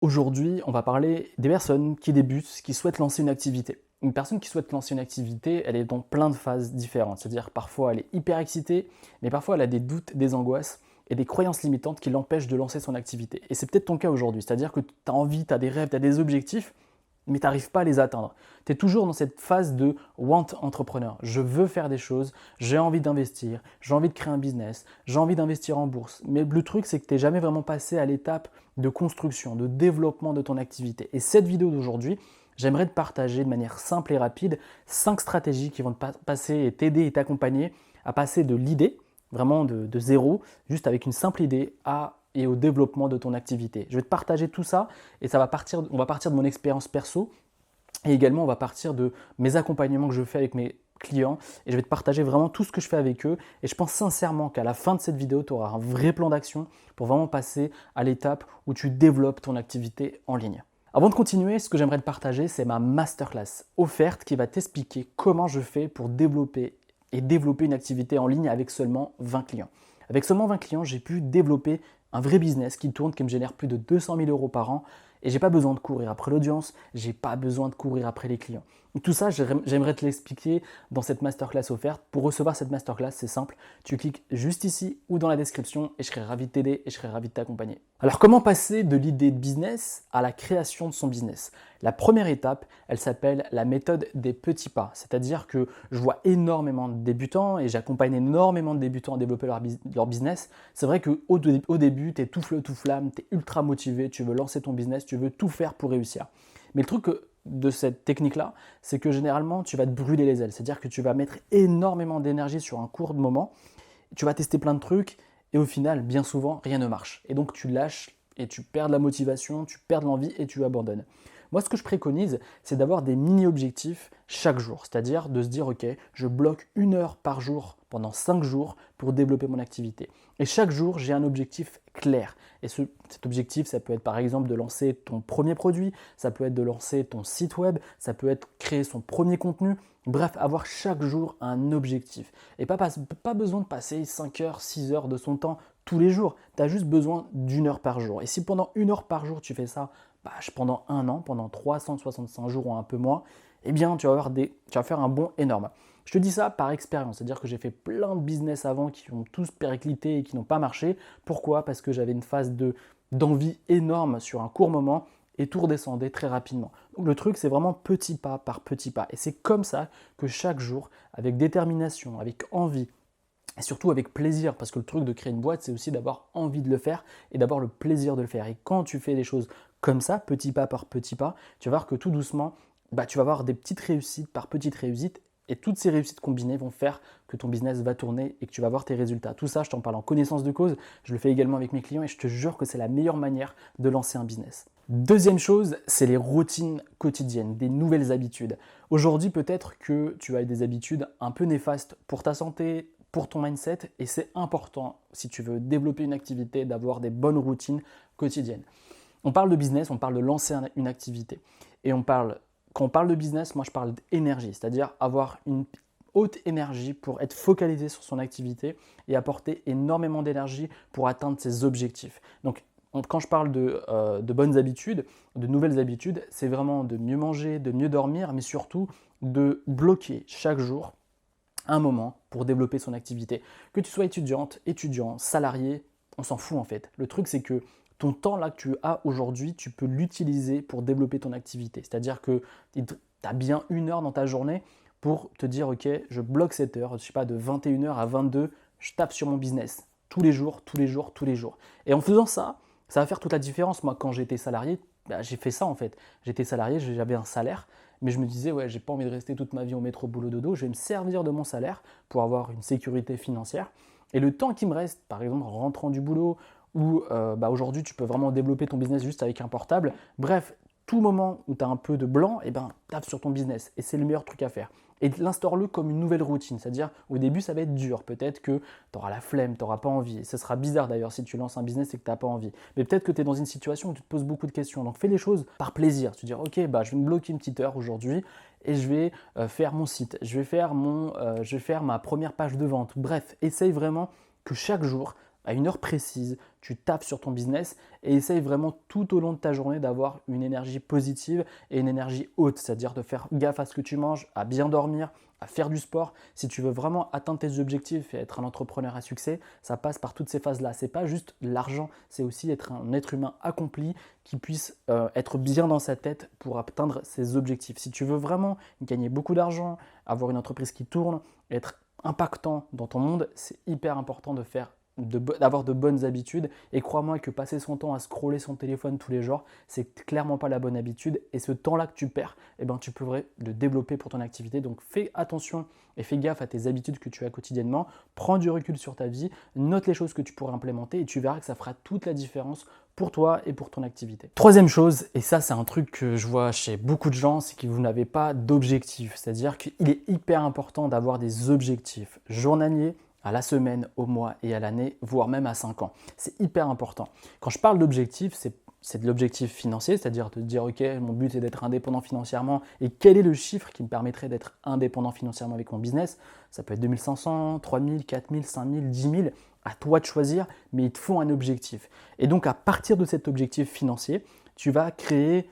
Aujourd'hui, on va parler des personnes qui débutent, qui souhaitent lancer une activité. Une personne qui souhaite lancer une activité, elle est dans plein de phases différentes. C'est-à-dire parfois elle est hyper excitée, mais parfois elle a des doutes, des angoisses et des croyances limitantes qui l'empêchent de lancer son activité. Et c'est peut-être ton cas aujourd'hui. C'est-à-dire que tu as envie, tu as des rêves, tu as des objectifs, mais tu n'arrives pas à les atteindre. Tu es toujours dans cette phase de want entrepreneur. Je veux faire des choses, j'ai envie d'investir, j'ai envie de créer un business, j'ai envie d'investir en bourse. Mais le truc, c'est que tu n'es jamais vraiment passé à l'étape de construction, de développement de ton activité. Et cette vidéo d'aujourd'hui, j'aimerais te partager de manière simple et rapide 5 stratégies qui vont te passer et t'aider et t'accompagner à passer de l'idée, vraiment de zéro, juste avec une simple idée, et au développement de ton activité. Je vais te partager tout ça et on va partir de mon expérience perso et également on va partir de mes accompagnements que je fais avec mes clients et je vais te partager vraiment tout ce que je fais avec eux et je pense sincèrement qu'à la fin de cette vidéo, tu auras un vrai plan d'action pour vraiment passer à l'étape où tu développes ton activité en ligne. Avant de continuer, ce que j'aimerais te partager, c'est ma masterclass offerte qui va t'expliquer comment je fais pour développer une activité en ligne avec seulement 20 clients. Avec seulement 20 clients, j'ai pu développer un vrai business qui tourne, qui me génère plus de 200 000 euros par an et j'ai pas besoin de courir après l'audience, j'ai pas besoin de courir après les clients. Et tout ça, j'aimerais te l'expliquer dans cette masterclass offerte. Pour recevoir cette masterclass, c'est simple, tu cliques juste ici ou dans la description et je serai ravi de t'aider et je serai ravi de t'accompagner. Alors comment passer de l'idée de business à la création de son business? La première étape, elle s'appelle la méthode des petits pas. C'est-à-dire que je vois énormément de débutants et j'accompagne énormément de débutants à développer leur business. C'est vrai qu'au début, tu es tout feu, tout flamme, tu es ultra motivé, tu veux lancer ton business, tu veux tout faire pour réussir. Mais le truc de cette technique-là, c'est que généralement, tu vas te brûler les ailes. C'est-à-dire que tu vas mettre énormément d'énergie sur un court moment, tu vas tester plein de trucs et au final, bien souvent, rien ne marche. Et donc, tu lâches et tu perds de la motivation, tu perds de l'envie et tu abandonnes. Moi, ce que je préconise, c'est d'avoir des mini-objectifs chaque jour. C'est-à-dire de se dire, OK, je bloque 1 heure par jour pendant 5 jours pour développer mon activité. Et chaque jour, j'ai un objectif clair. Et cet objectif, ça peut être par exemple de lancer ton premier produit, ça peut être de lancer ton site web, ça peut être créer son premier contenu. Bref, avoir chaque jour un objectif. Et pas besoin de passer 5 heures, 6 heures de son temps tous les jours. Tu as juste besoin d'1 heure par jour. Et si pendant 1 heure par jour, tu fais ça pendant un an, pendant 365 jours ou un peu moins, eh bien, tu vas faire un bond énorme. Je te dis ça par expérience, c'est-à-dire que j'ai fait plein de business avant qui ont tous périclité et qui n'ont pas marché. Pourquoi? Parce que j'avais une phase d'envie énorme sur un court moment et tout redescendait très rapidement. Donc le truc, c'est vraiment petit pas par petit pas. Et c'est comme ça que chaque jour, avec détermination, avec envie, et surtout avec plaisir, parce que le truc de créer une boîte, c'est aussi d'avoir envie de le faire et d'avoir le plaisir de le faire. Et quand tu fais des choses comme ça, petit pas par petit pas, tu vas voir que tout doucement, tu vas avoir des petites réussites par petites réussites. Et toutes ces réussites combinées vont faire que ton business va tourner et que tu vas voir tes résultats. Tout ça, je t'en parle en connaissance de cause. Je le fais également avec mes clients et je te jure que c'est la meilleure manière de lancer un business. Deuxième chose, c'est les routines quotidiennes, des nouvelles habitudes. Aujourd'hui, peut-être que tu as des habitudes un peu néfastes pour ta santé, pour ton mindset, et c'est important, si tu veux développer une activité, d'avoir des bonnes routines quotidiennes. On parle de business, on parle de lancer une activité. Et quand on parle de business, moi je parle d'énergie, c'est-à-dire avoir une haute énergie pour être focalisé sur son activité et apporter énormément d'énergie pour atteindre ses objectifs. Donc quand je parle de bonnes habitudes, de nouvelles habitudes, c'est vraiment de mieux manger, de mieux dormir, mais surtout de bloquer chaque jour un moment pour développer son activité. Que tu sois étudiante, étudiant, salarié, on s'en fout en fait. Le truc c'est que ton temps là que tu as aujourd'hui, tu peux l'utiliser pour développer ton activité. C'est-à-dire que tu as bien 1 heure dans ta journée pour te dire ok, je bloque cette heure, je sais pas, de 21 h à 22, je tape sur mon business tous les jours, tous les jours, tous les jours. Et en faisant ça, ça va faire toute la différence. Moi, quand j'étais salarié, j'ai fait ça en fait. J'étais salarié, j'avais un salaire, mais je me disais, ouais, j'ai pas envie de rester toute ma vie au métro boulot dodo, je vais me servir de mon salaire pour avoir une sécurité financière. Et le temps qui me reste, par exemple, en rentrant du boulot, ou aujourd'hui, tu peux vraiment développer ton business juste avec un portable. Bref, tout moment où tu as un peu de blanc, tape sur ton business. Et c'est le meilleur truc à faire. Et l'instaure-le comme une nouvelle routine. C'est-à-dire, au début, ça va être dur. Peut-être que tu auras la flemme, tu n'auras pas envie. Et ce sera bizarre d'ailleurs si tu lances un business et que tu n'as pas envie. Mais peut-être que tu es dans une situation où tu te poses beaucoup de questions. Donc fais les choses par plaisir. Tu te dis, ok, je vais me bloquer une petite heure aujourd'hui et je vais faire mon site. Je vais faire ma première page de vente. Bref, essaye vraiment que chaque jour, à une heure précise, tu tapes sur ton business et essaye vraiment tout au long de ta journée d'avoir une énergie positive et une énergie haute, c'est-à-dire de faire gaffe à ce que tu manges, à bien dormir, à faire du sport. Si tu veux vraiment atteindre tes objectifs et être un entrepreneur à succès, ça passe par toutes ces phases-là. C'est pas juste l'argent, c'est aussi être un être humain accompli qui puisse être bien dans sa tête pour atteindre ses objectifs. Si tu veux vraiment gagner beaucoup d'argent, avoir une entreprise qui tourne, être impactant dans ton monde, c'est hyper important d'avoir de bonnes habitudes. Et crois-moi que passer son temps à scroller son téléphone tous les jours, c'est clairement pas la bonne habitude. Et ce temps-là que tu perds, eh ben, tu pourrais le développer pour ton activité. Donc fais attention et fais gaffe à tes habitudes que tu as quotidiennement. Prends du recul sur ta vie, note les choses que tu pourrais implémenter et tu verras que ça fera toute la différence pour toi et pour ton activité. Troisième chose, et ça c'est un truc que je vois chez beaucoup de gens, c'est que vous n'avez pas d'objectifs. C'est-à-dire qu'il est hyper important d'avoir des objectifs journaliers, à la semaine, au mois et à l'année, voire même à 5 ans. C'est hyper important. Quand je parle d'objectif, c'est de l'objectif financier, c'est-à-dire de dire ok, mon but est d'être indépendant financièrement et quel est le chiffre qui me permettrait d'être indépendant financièrement avec mon business. Ça peut être 2500, 3000, 4000, 5000, 10 000, à toi de choisir, mais il te faut un objectif. Et donc à partir de cet objectif financier, tu vas créer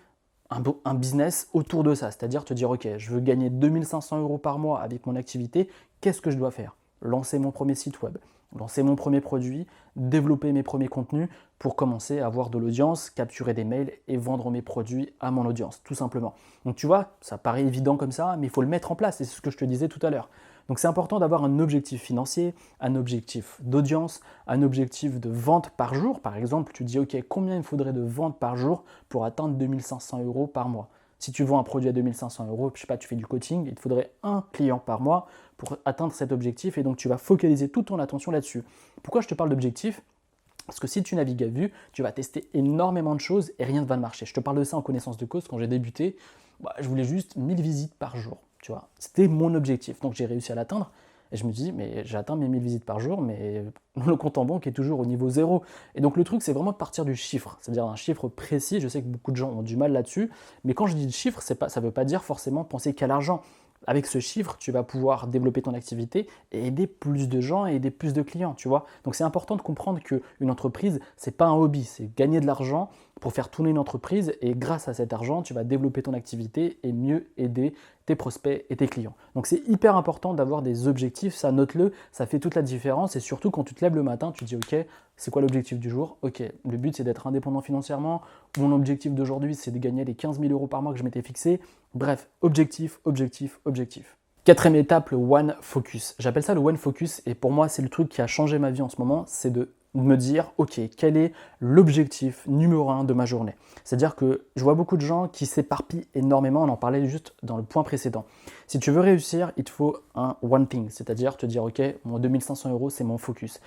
un business autour de ça, c'est-à-dire te dire ok, je veux gagner 2500 € par mois avec mon activité, qu'est-ce que je dois faire? Lancer mon premier site web, lancer mon premier produit, développer mes premiers contenus pour commencer à avoir de l'audience, capturer des mails et vendre mes produits à mon audience, tout simplement. Donc tu vois, ça paraît évident comme ça, mais il faut le mettre en place, et c'est ce que je te disais tout à l'heure. Donc c'est important d'avoir un objectif financier, un objectif d'audience, un objectif de vente par jour. Par exemple, tu dis ok, combien il me faudrait de ventes par jour pour atteindre 2500 € par mois? Si tu vends un produit à 2500 €, je sais pas, tu fais du coaching, il te faudrait un client par mois pour atteindre cet objectif et donc tu vas focaliser toute ton attention là-dessus. Pourquoi je te parle d'objectif? Parce que si tu navigues à vue, tu vas tester énormément de choses et rien ne va marcher. Je te parle de ça en connaissance de cause. Quand j'ai débuté, je voulais juste 1000 visites par jour. Tu vois, c'était mon objectif. Donc j'ai réussi à l'atteindre. Et je me dis, mais j'atteins mes 1000 visites par jour, mais le compte en banque est toujours au niveau zéro. Et donc le truc, c'est vraiment de partir du chiffre, c'est-à-dire un chiffre précis. Je sais que beaucoup de gens ont du mal là-dessus, mais quand je dis chiffre, ça ne veut pas dire forcément penser qu'à l'argent. Avec ce chiffre, tu vas pouvoir développer ton activité et aider plus de gens et aider plus de clients, tu vois. Donc c'est important de comprendre qu'une entreprise, c'est pas un hobby, c'est gagner de l'argent pour faire tourner une entreprise et grâce à cet argent, tu vas développer ton activité et mieux aider tes prospects et tes clients. Donc c'est hyper important d'avoir des objectifs, ça note-le, ça fait toute la différence et surtout quand tu te lèves le matin, tu te dis ok, c'est quoi l'objectif du jour? Ok, le but c'est d'être indépendant financièrement, mon objectif d'aujourd'hui c'est de gagner les 15 000 € par mois que je m'étais fixé. Bref, objectif, objectif, objectif. Quatrième étape, le One Focus. J'appelle ça le One Focus et pour moi c'est le truc qui a changé ma vie en ce moment, c'est de me dire, ok, quel est l'objectif numéro 1 de ma journée? C'est-à-dire que je vois beaucoup de gens qui s'éparpillent énormément, on en parlait juste dans le point précédent. Si tu veux réussir, il te faut un one thing, c'est-à-dire te dire, ok, mon 2500 € c'est mon focus.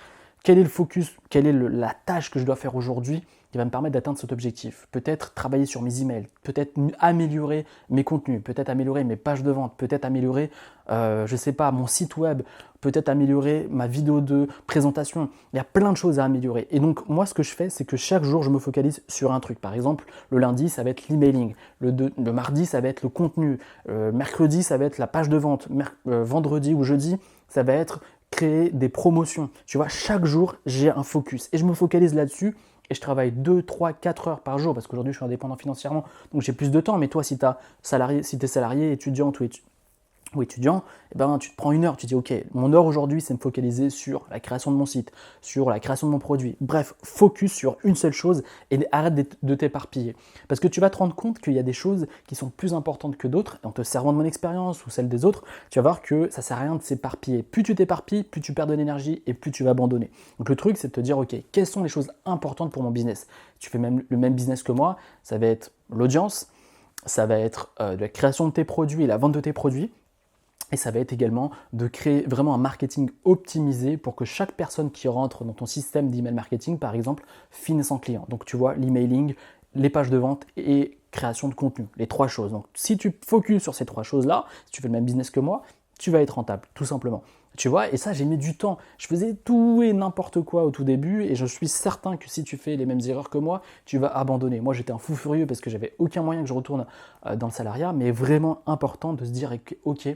Quel est le focus, quelle est la tâche que je dois faire aujourd'hui qui va me permettre d'atteindre cet objectif? Peut-être travailler sur mes emails, peut-être améliorer mes contenus, peut-être améliorer mes pages de vente, peut-être améliorer, je ne sais pas, mon site web, peut-être améliorer ma vidéo de présentation. Il y a plein de choses à améliorer. Et donc, moi, ce que je fais, c'est que chaque jour, je me focalise sur un truc. Par exemple, le lundi, ça va être l'emailing. Le mardi, ça va être le contenu. Mercredi, ça va être la page de vente. Vendredi ou jeudi, ça va être créer des promotions. Tu vois, chaque jour, j'ai un focus. Et je me focalise là-dessus. Et je travaille 2, 3, 4 heures par jour parce qu'aujourd'hui, je suis indépendant financièrement. Donc, j'ai plus de temps. Mais toi, si tu es salarié, étudiant ou étudiant, eh ben, tu te prends une heure, tu dis ok, mon heure aujourd'hui c'est me focaliser sur la création de mon site, sur la création de mon produit, bref, focus sur une seule chose et arrête de t'éparpiller. Parce que tu vas te rendre compte qu'il y a des choses qui sont plus importantes que d'autres, et en te servant de mon expérience ou celle des autres, tu vas voir que ça ne sert à rien de s'éparpiller. Plus tu t'éparpilles, plus tu perds de l'énergie et plus tu vas abandonner. Donc le truc c'est de te dire ok, quelles sont les choses importantes pour mon business? Tu fais même le même business que moi, ça va être l'audience, ça va être de la création de tes produits et la vente de tes produits. Et ça va être également de créer vraiment un marketing optimisé pour que chaque personne qui rentre dans ton système d'email marketing, par exemple, finisse en client. Donc tu vois, l'emailing, les pages de vente et création de contenu, les trois choses. Donc si tu focuses sur ces trois choses-là, si tu fais le même business que moi, tu vas être rentable, tout simplement. Tu vois, et ça, j'ai mis du temps. Je faisais tout et n'importe quoi au tout début et je suis certain que si tu fais les mêmes erreurs que moi, tu vas abandonner. Moi, j'étais un fou furieux parce que j'avais aucun moyen que je retourne dans le salariat, mais vraiment important de se dire, ok,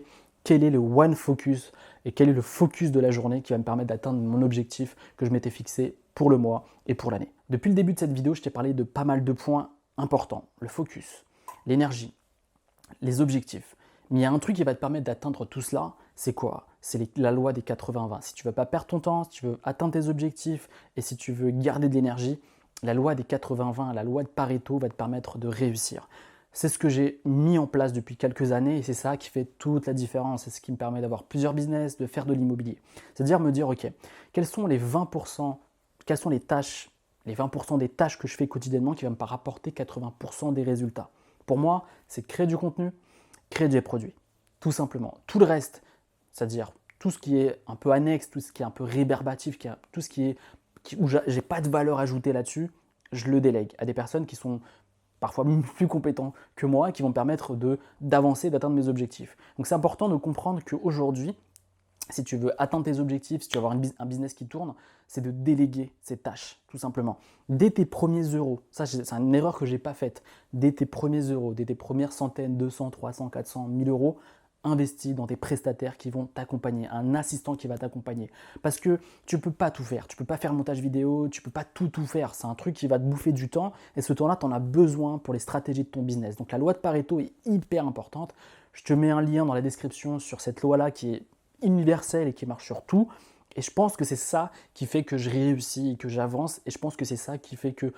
quel est le one focus et quel est le focus de la journée qui va me permettre d'atteindre mon objectif que je m'étais fixé pour le mois et pour l'année. Depuis le début de cette vidéo, je t'ai parlé de pas mal de points importants. Le focus, l'énergie, les objectifs. Mais il y a un truc qui va te permettre d'atteindre tout cela, c'est quoi? C'est la loi des 80-20. Si tu ne veux pas perdre ton temps, si tu veux atteindre tes objectifs et si tu veux garder de l'énergie, la loi des 80-20, la loi de Pareto va te permettre de réussir. C'est ce que j'ai mis en place depuis quelques années et c'est ça qui fait toute la différence. C'est ce qui me permet d'avoir plusieurs business, de faire de l'immobilier. C'est-à-dire me dire, ok, quels sont les 20%, quelles sont les tâches, les 20% des tâches que je fais quotidiennement qui vont me rapporter 80% des résultats. Pour moi, c'est de créer du contenu, créer des produits, tout simplement. Tout le reste, c'est-à-dire tout ce qui est un peu annexe, tout ce qui est un peu rébarbatif, tout ce qui est où j'ai pas de valeur ajoutée là-dessus, je le délègue à des personnes qui sont parfois plus compétents que moi, qui vont me permettre d'avancer, d'atteindre mes objectifs. Donc c'est important de comprendre qu'aujourd'hui, si tu veux atteindre tes objectifs, si tu veux avoir un business qui tourne, c'est de déléguer ces tâches, tout simplement. Dès tes premiers euros, ça c'est une erreur que je n'ai pas faite, dès tes premiers euros, dès tes premières centaines, 200, 300, 400, 1000 euros, investis dans des prestataires qui vont t'accompagner, un assistant qui va t'accompagner. Parce que tu ne peux pas tout faire, tu ne peux pas faire montage vidéo, tu ne peux pas tout faire. C'est un truc qui va te bouffer du temps et ce temps-là, tu en as besoin pour les stratégies de ton business. Donc la loi de Pareto est hyper importante. Je te mets un lien dans la description sur cette loi-là qui est universelle et qui marche sur tout. Et je pense que c'est ça qui fait que je réussis et que j'avance. Et je pense que c'est ça qui fait que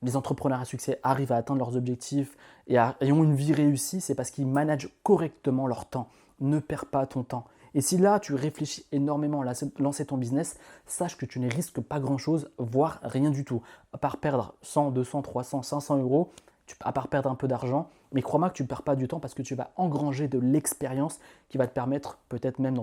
les entrepreneurs à succès arrivent à atteindre leurs objectifs et ont une vie réussie, c'est parce qu'ils managent correctement leur temps. Ne perds pas ton temps. Et si là, tu réfléchis énormément à lancer ton business, sache que tu ne risques pas grand-chose, voire rien du tout. À part perdre 100, 200, 300, 500 euros, à part perdre un peu d'argent, mais crois-moi que tu ne perds pas du temps parce que tu vas engranger de l'expérience qui va te permettre, peut-être même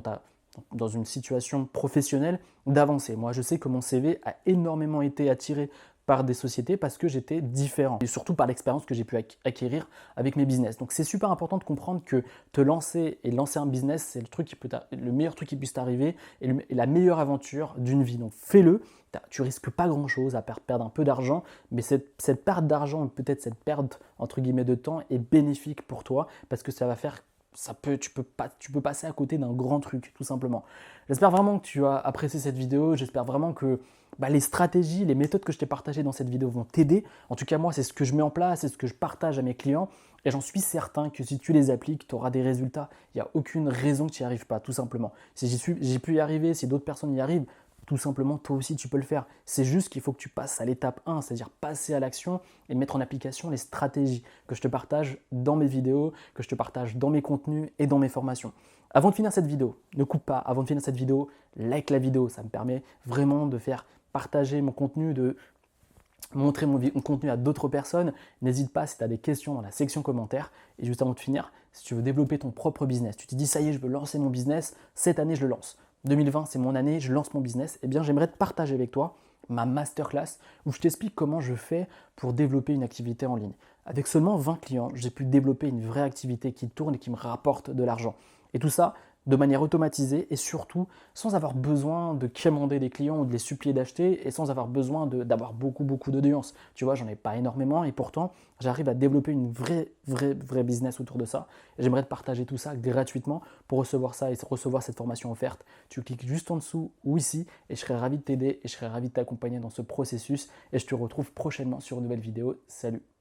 dans une situation professionnelle, d'avancer. Moi, je sais que mon CV a énormément été attiré par des sociétés parce que j'étais différent et surtout par l'expérience que j'ai pu acquérir avec mes business. Donc c'est super important de comprendre que te lancer et lancer un business, c'est le meilleur truc qui puisse t'arriver et la meilleure aventure d'une vie. Donc fais-le, tu risques pas grand-chose à perdre un peu d'argent, mais cette perte d'argent, peut-être cette perte entre guillemets de temps est bénéfique pour toi parce que ça va faire tu peux passer à côté d'un grand truc, tout simplement. J'espère vraiment que tu as apprécié cette vidéo. J'espère vraiment que les stratégies, les méthodes que je t'ai partagées dans cette vidéo vont t'aider. En tout cas, moi, c'est ce que je mets en place, c'est ce que je partage à mes clients. Et j'en suis certain que si tu les appliques, tu auras des résultats. Il n'y a aucune raison que tu n'y arrives pas, tout simplement. Si j'ai pu y arriver, si d'autres personnes y arrivent, tout simplement, toi aussi, tu peux le faire. C'est juste qu'il faut que tu passes à l'étape 1, c'est-à-dire passer à l'action et mettre en application les stratégies que je te partage dans mes vidéos, que je te partage dans mes contenus et dans mes formations. Avant de finir cette vidéo, ne coupe pas, avant de finir cette vidéo, like la vidéo. Ça me permet vraiment de faire partager mon contenu, de montrer mon contenu à d'autres personnes. N'hésite pas si tu as des questions dans la section commentaires. Et juste avant de finir, si tu veux développer ton propre business, tu te dis ça y est, je veux lancer mon business, cette année je le lance. 2020, c'est mon année, je lance mon business, eh bien j'aimerais te partager avec toi ma masterclass où je t'explique comment je fais pour développer une activité en ligne. Avec seulement 20 clients, j'ai pu développer une vraie activité qui tourne et qui me rapporte de l'argent. Et tout ça de manière automatisée et surtout sans avoir besoin de quémander des clients ou de les supplier d'acheter et sans avoir besoin d'avoir beaucoup d'audience. Tu vois, j'en ai pas énormément et pourtant j'arrive à développer une vraie business autour de ça. Et j'aimerais te partager tout ça gratuitement. Pour recevoir ça et recevoir cette formation offerte, tu cliques juste en dessous ou ici et je serais ravi de t'aider et je serais ravi de t'accompagner dans ce processus et je te retrouve prochainement sur une nouvelle vidéo. Salut!